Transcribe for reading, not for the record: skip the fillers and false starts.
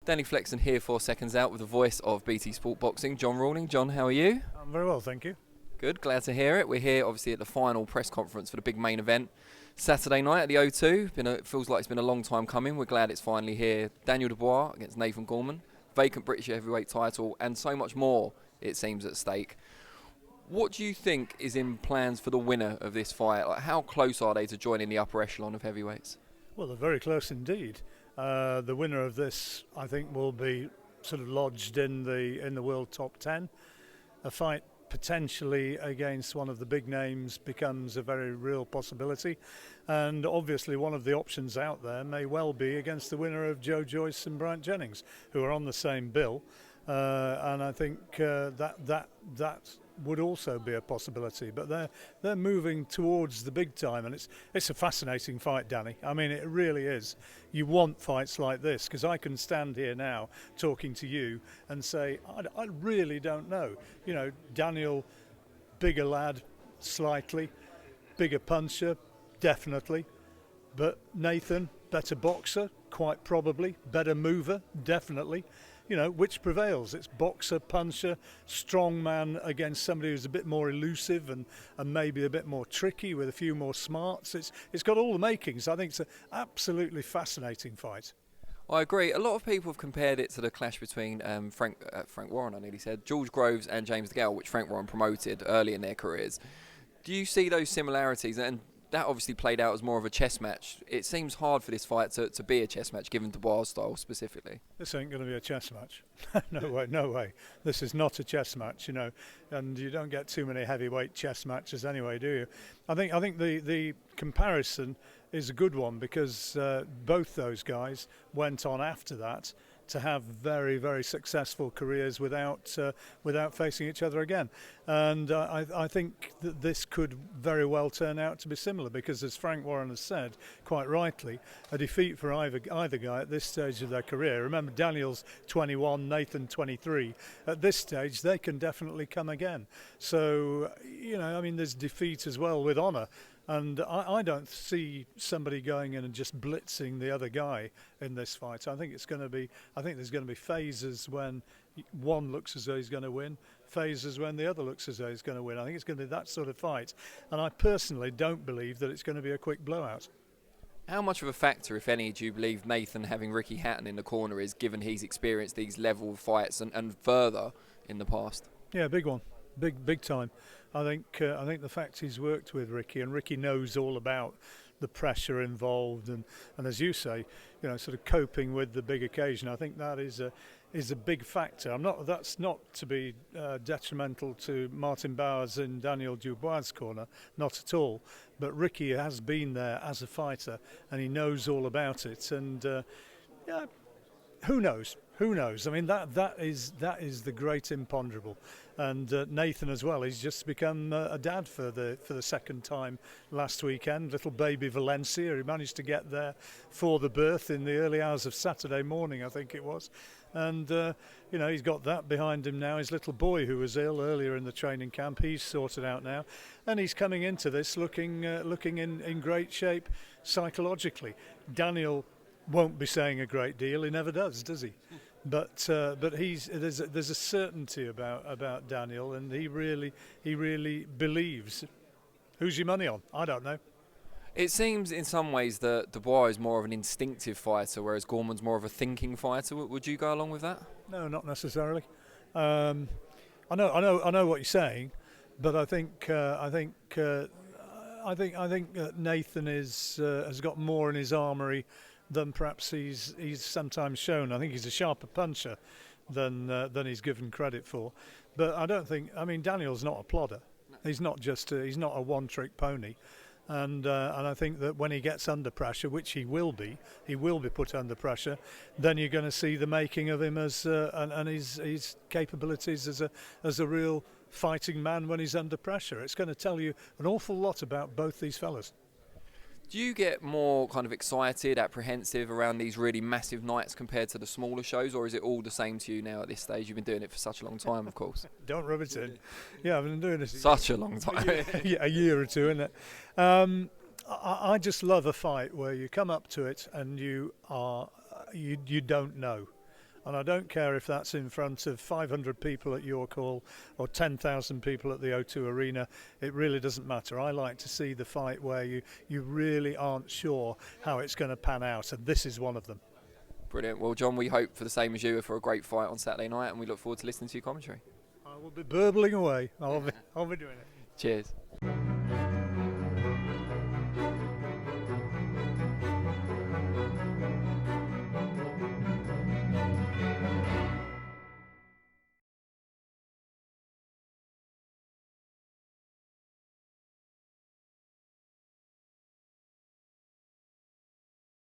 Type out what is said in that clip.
Danny Flexen here for Seconds Out with the voice of BT Sport Boxing, John Rawling. John, how are you? I'm very well, thank you. Good, glad to hear it. We're here obviously at the final press conference for the big main event Saturday night at the O2. It feels like it's been a long time coming. We're glad it's finally here. Daniel Dubois against Nathan Gorman, vacant British heavyweight title, and so much more, it seems, at stake. What do you think is in plans for the winner of this fight? Like, how close are they to joining the upper echelon of heavyweights? Well, they're very close indeed. The winner of this, I think, will be sort of lodged in the world top 10. A fight potentially against one of the big names becomes a very real possibility, and obviously one of the options out there may well be against the winner of Joe Joyce and Bryant Jennings, who are on the same bill, and I think that would also be a possibility. But they're moving towards the big time, and it's a fascinating fight, Danny. I mean, it really is. You want fights like this, because I can stand here now talking to you and say I really don't know. You know, Daniel, bigger lad, slightly, bigger puncher, definitely, but Nathan, better boxer, quite probably, better mover, definitely. You know, which prevails? It's boxer, puncher, strong man against somebody who's a bit more elusive and maybe a bit more tricky with a few more smarts. It's got all the makings. I think it's an absolutely fascinating fight. I agree. A lot of people have compared it to the clash between Frank Warren, I nearly said, George Groves and James DeGale, which Frank Warren promoted early in their careers. Do you see those similarities? And that obviously played out as more of a chess match. It seems hard for this fight to be a chess match, given Dubois' style specifically. This ain't going to be a chess match. No way, no way. This is not a chess match, you know, and you don't get too many heavyweight chess matches anyway, do you? I think the comparison is a good one, because both those guys went on after that to have very, very successful careers without facing each other again. And I think that this could very well turn out to be similar, because, as Frank Warren has said, quite rightly, a defeat for either guy at this stage of their career. Remember, Daniel's 21, Nathan 23. At this stage, they can definitely come again. So, you know, I mean, there's defeat as well with honour. And I don't see somebody going in and just blitzing the other guy in this fight. I think there's going to be phases when one looks as though he's going to win, phases when the other looks as though he's going to win. I think it's going to be that sort of fight. And I personally don't believe that it's going to be a quick blowout. How much of a factor, if any, do you believe Nathan having Ricky Hatton in the corner is, given he's experienced these level of fights and further in the past? Yeah, big one. Big time. I think the fact he's worked with Ricky, and Ricky knows all about the pressure involved, and as you say, you know, sort of coping with the big occasion. I think that is a big factor. That's not to be detrimental to Martin Bowers in Daniel Dubois' corner, not at all. But Ricky has been there as a fighter, and he knows all about it. And yeah, who knows? Who knows? I mean, that is the great imponderable. And Nathan as well. He's just become a dad for the second time last weekend. Little baby Valencia. He managed to get there for the birth in the early hours of Saturday morning, I think it was. And you know, he's got that behind him now. His little boy, who was ill earlier in the training camp, he's sorted out now, and he's coming into this looking in great shape psychologically. Daniel won't be saying a great deal. He never does he? But there's a certainty about Daniel, and he really believes. Who's your money on? I don't know. It seems in some ways that Dubois is more of an instinctive fighter, whereas Gorman's more of a thinking fighter. Would you go along with that? No, not necessarily. I know what you're saying, but I think Nathan has got more in his armoury than perhaps he's sometimes shown. I think he's a sharper puncher than he's given credit for. But I don't think. I mean, Daniel's not a plodder. He's not a one-trick pony. And I think that when he gets under pressure, which he will be put under pressure. Then you're going to see the making of him as and his capabilities as a real fighting man when he's under pressure. It's going to tell you an awful lot about both these fellas. Do you get more kind of excited, apprehensive around these really massive nights compared to the smaller shows, or is it all the same to you now at this stage? You've been doing it for such a long time, of course. Don't rub it in. Yeah, I've been doing this such a long time. a year or two, isn't it? I just love a fight where you come up to it and you don't know. And I don't care if that's in front of 500 people at York Hall or 10,000 people at the O2 Arena. It really doesn't matter. I like to see the fight where you really aren't sure how it's going to pan out, and this is one of them. Brilliant. Well, John, we hope for the same as you, for a great fight on Saturday night, and we look forward to listening to your commentary. I will be burbling away. I'll be doing it. Cheers.